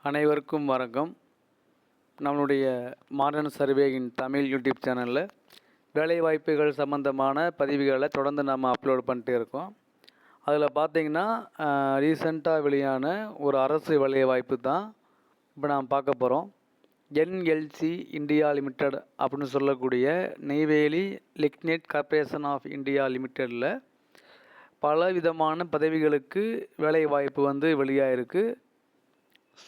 அனைவருக்கும் வணக்கம். நம்மளுடைய மாடர்ன் சர்வேயின் தமிழ் யூடியூப் சேனலில் வேலைவாய்ப்புகள் சம்மந்தமான பதிவுகளை தொடர்ந்து நம்ம அப்லோட் பண்ணிட்டே இருக்கோம். அதில் பார்த்திங்கன்னா ரீசெண்டாக வெளியான ஒரு அரசு வேலைவாய்ப்பு தான் இப்போ நாம் பார்க்க போகிறோம். என்எல்சி இந்தியா லிமிடெட் அப்படின்னு சொல்லக்கூடிய Neyveli lignite corporation of India லிமிடெடில் பல விதமான பதவிகளுக்கு வேலைவாய்ப்பு வெளியாக இருக்குது.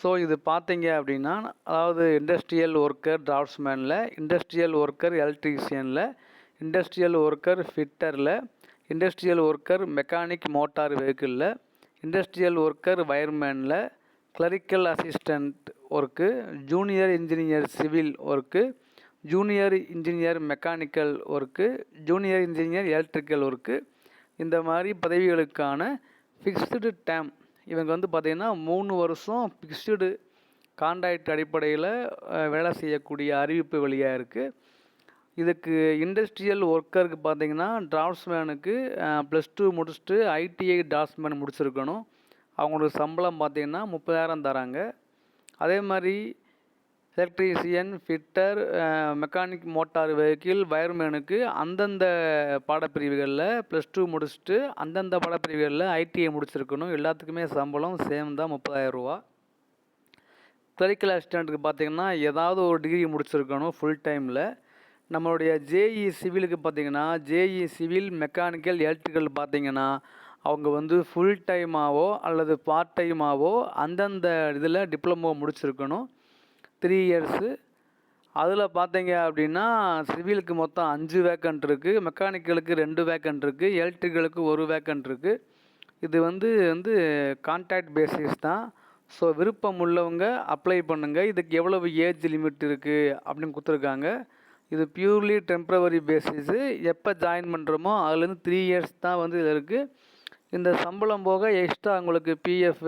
ஸோ இது பார்த்தீங்க அப்படின்னா, அதாவது இண்டஸ்ட்ரியல் ஒர்க்கர் டிராஃப்ட்ஸ்மேனில், இண்டஸ்ட்ரியல் ஒர்க்கர் எலக்ட்ரீஷியனில், இண்டஸ்ட்ரியல் ஒர்க்கர் ஃபிட்டரில், இண்டஸ்ட்ரியல் ஒர்க்கர் மெக்கானிக் மோட்டார் வெஹிக்கிளில், இண்டஸ்ட்ரியல் ஒர்க்கர் வயர்மேனில், clerical assistant work, junior engineer civil work, junior engineer mechanical work, junior engineer electrical work, இந்த மாதிரி பதவிகளுக்கான ஃபிக்ஸ்டு டேம் இவங்க பார்த்திங்கன்னா 3 வருஷம் ஃபிக்ஸ்டு கான்ட்ராக்ட் அடிப்படையில் வேலை செய்யக்கூடிய அறிவிப்பு வெளியாக இருக்குது. இதுக்கு இண்டஸ்ட்ரியல் ஒர்க்கருக்கு பார்த்திங்கன்னா டிராஃப்ட்ஸ்மேனுக்கு +2 முடிச்சுட்டு ஐடிஐ டிராஃப்ட்ஸ்மேன் முடிச்சிருக்கணும். அவங்களுக்கு சம்பளம் பார்த்திங்கன்னா 30,000 தராங்க. அதே மாதிரி electrician, fitter, mechanic motor vehicle, வயர்மேனுக்கு அந்தந்த பாடப்பிரிவுகளில் +2 முடிச்சுட்டு அந்தந்த பாடப்பிரிவுகளில் ஐடிஐ முடிச்சிருக்கணும். எல்லாத்துக்குமே சம்பளம் சேம் தான், 30,000 ரூபா. கிளரிக்கல் அசிஸ்டண்ட்டுக்கு பார்த்திங்கன்னா ஏதாவது ஒரு டிகிரி முடிச்சிருக்கணும் ஃபுல் டைமில். நம்மளுடைய ஜேஇ சிவிலுக்கு பார்த்திங்கன்னா ஜேஇ சிவில், மெக்கானிக்கல், எலக்ட்ரிக்கல் பார்த்திங்கன்னா அவங்க ஃபுல் டைமாகவோ அல்லது பார்ட் டைமாகவோ அந்தந்த இதில் டிப்ளமோ முடிச்சிருக்கணும் 3 இயர்ஸு. அதில் பார்த்தீங்க அப்படின்னா சிவிலுக்கு மொத்தம் 5 வேக்கண்ட் இருக்குது, மெக்கானிக்கலுக்கு 2 வேக்கண்ட் இருக்குது, எலக்ட்ரிக்கலுக்கு 1 வேக்கண்ட் இருக்குது. இது வந்து கான்ட்ராக்ட் பேசிஸ் தான். ஸோ விருப்பம் உள்ளவங்க அப்ளை பண்ணுங்கள். இதுக்கு எவ்வளவு ஏஜ் லிமிட் இருக்குது அப்படின்னு கொடுத்துருக்காங்க. இது பியூர்லி டெம்ப்ரவரி பேசிஸு. எப்போ ஜாயின் பண்ணுறோமோ அதுலேருந்து 3 இயர்ஸ் தான் இதில் இருக்குது. இந்த சம்பளம் போக எக்ஸ்ட்ரா உங்களுக்கு பிஎஃப்,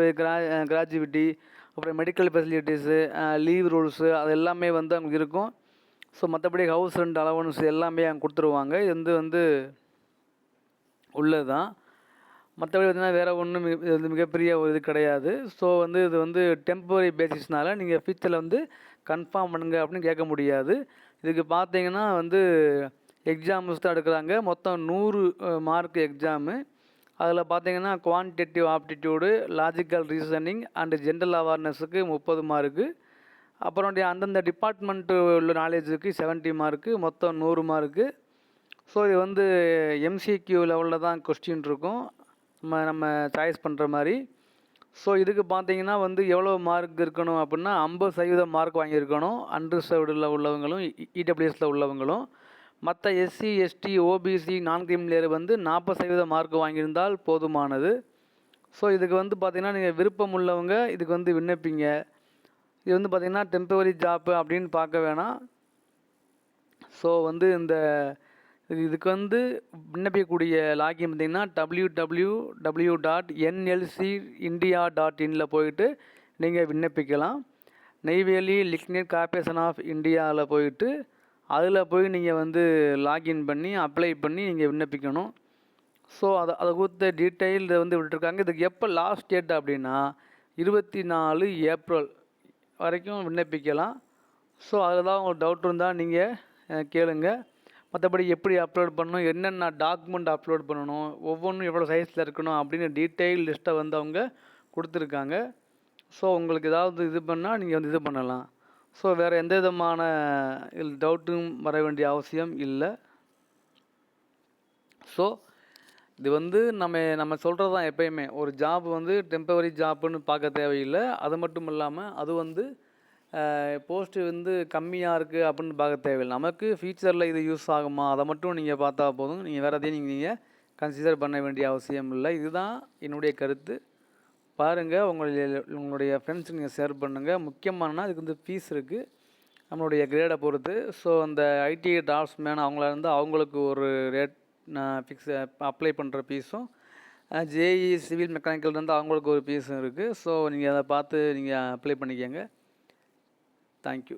கிராஜுவிட்டி, அப்புறம் மெடிக்கல் ஃபெசிலிட்டிஸு, லீவ் ரூல்ஸு அது எல்லாமே அங்கே இருக்கும். ஸோ மற்றபடி ஹவுஸ் ரெண்ட் அலவன்ஸ் எல்லாமே அங்கே கொடுத்துருவாங்க. இது உள்ளது தான். மற்றபடி பார்த்திங்கன்னா வேறு ஒன்றும் இது மிகப்பெரிய ஒரு இது கிடையாது. ஸோ இது டெம்பரரி பேசிஸ்னால் நீங்கள் ஃபியூச்சரில் கன்ஃபார்ம் பண்ணுங்க அப்படின்னு கேட்க முடியாது. இதுக்கு பார்த்தீங்கன்னா எக்ஸாம்ஸ் தான் எடுக்கிறாங்க. மொத்தம் 100 மார்க் எக்ஸாமு. அதில் பார்த்தீங்கன்னா quantitative aptitude, logical reasoning and general அவேர்னஸுக்கு 30 மார்க்கு, அப்புறம் அந்தந்த டிபார்ட்மெண்ட்டு உள்ள நாலேஜுக்கு 70 மார்க்கு, மொத்தம் 100 மார்க்கு. ஸோ இது எம்சிக்யூ லெவலில் தான் கொஸ்டின் இருக்கும், நம்ம சாய்ஸ் பண்ணுற மாதிரி. ஸோ இதுக்கு பார்த்தீங்கன்னா எவ்வளோ மார்க் இருக்கணும் அப்படின்னா 50% மார்க் வாங்கியிருக்கணும் அன்ரிசர்வ்டில் உள்ளவங்களும் இடபிள்யூஎஸில் உள்ளவங்களும். மற்ற எஸ்சி, எஸ்டி, ஓபிசி, நான் கிரிமினல் 40% மார்க் வாங்கியிருந்தால் போதுமானது. ஸோ இதுக்கு பார்த்திங்கன்னா நீங்கள் விருப்பம் உள்ளவங்க இதுக்கு விண்ணப்பிங்க. இது பார்த்திங்கன்னா டெம்பரரி ஜாப்பு அப்படின்னு பார்க்க வேணாம். ஸோ இதுக்கு விண்ணப்பிக்கக்கூடிய லாகின் பார்த்திங்கன்னா www.nlcindia.in போயிட்டு நீங்கள் விண்ணப்பிக்கலாம். நெய்வேலி லிக்னைட் கார்ப்பரேஷன் ஆஃப் இந்தியாவில் போயிட்டு அதில் போய் நீங்கள் லாகின் பண்ணி அப்ளை பண்ணி நீங்கள் விண்ணப்பிக்கணும். ஸோ அதை கொடுத்த டீட்டெயில் விட்டுருக்காங்க. இதுக்கு எப்போ லாஸ்ட் டேட் அப்படின்னா 24 ஏப்ரல் வரைக்கும் விண்ணப்பிக்கலாம். ஸோ அதில் தான் உங்களுக்கு டவுட் இருந்தால் நீங்கள் கேளுங்க. மற்றபடி எப்படி அப்லோட் பண்ணணும், என்னென்ன டாக்குமெண்ட் அப்லோட் பண்ணணும், ஒவ்வொன்றும் எவ்வளோ சைஸில் இருக்கணும் அப்படின்னு டீட்டெயில் லிஸ்ட்டை அவங்க கொடுத்துருக்காங்க. ஸோ உங்களுக்கு ஏதாவது இது பண்ணால் நீங்கள் இது பண்ணலாம். ஸோ வேறு எந்த விதமான டவுட்டும் வர வேண்டிய அவசியம் இல்லை. ஸோ இது நம்ம சொல்கிறது தான் எப்பயுமே. ஒரு ஜாப் டெம்பரரி ஜாப்புன்னு பார்க்க தேவையில்லை. அது மட்டும் இல்லாமல் அது போஸ்ட்டு கம்மியாக இருக்குது அப்படின்னு பார்க்க தேவையில்லை. நமக்கு ஃபியூச்சரில் இது யூஸ் ஆகுமா அதை மட்டும் நீங்கள் பார்த்தா போதும். நீங்கள் வேறு எதையும் நீங்கள் கன்சிடர் பண்ண வேண்டிய அவசியம் இல்லை. இதுதான் என்னுடைய கருத்து. பாருங்கள், உங்களுடைய ஃப்ரெண்ட்ஸுக்கு நீங்கள் ஷேர் பண்ணுங்கள். முக்கியமானனா இதுக்கு ஃபீஸ் இருக்குது நம்மளுடைய கிரேடை பொறுத்து. ஸோ அந்த ஐடிஐ டிராஃப்ட்ஸ்மேன் அவங்களுக்கு ஒரு ரேட் ஃபிக்ஸ் அப்ளை பண்ணுற ஃபீஸும், ஜேஇ சிவில் மெக்கானிக்கல் அவங்களுக்கு ஒரு ஃபீஸும் இருக்குது. ஸோ நீங்கள் அதை பார்த்து நீங்கள் அப்ளை பண்ணிக்கோங்க. தேங்க்யூ.